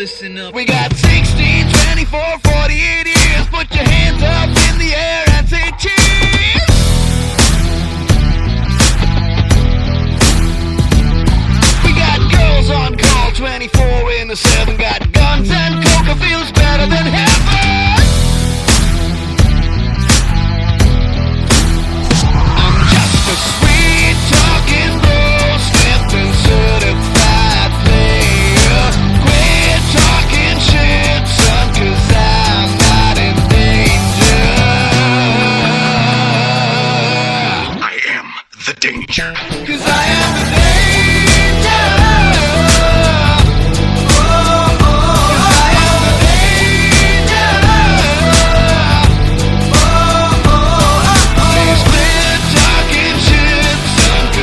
listen up. We got 16, 24, 48 years. Put your hands up in the air and say cheers. We got girls on call 24 in the 7. Got guns and coca, feels better than heaven. I'm just a sweet talking bro, sniffed and certified player. Quit talking shit, son, 'cause I'm not in danger. I am the danger. 'Cause I am the danger.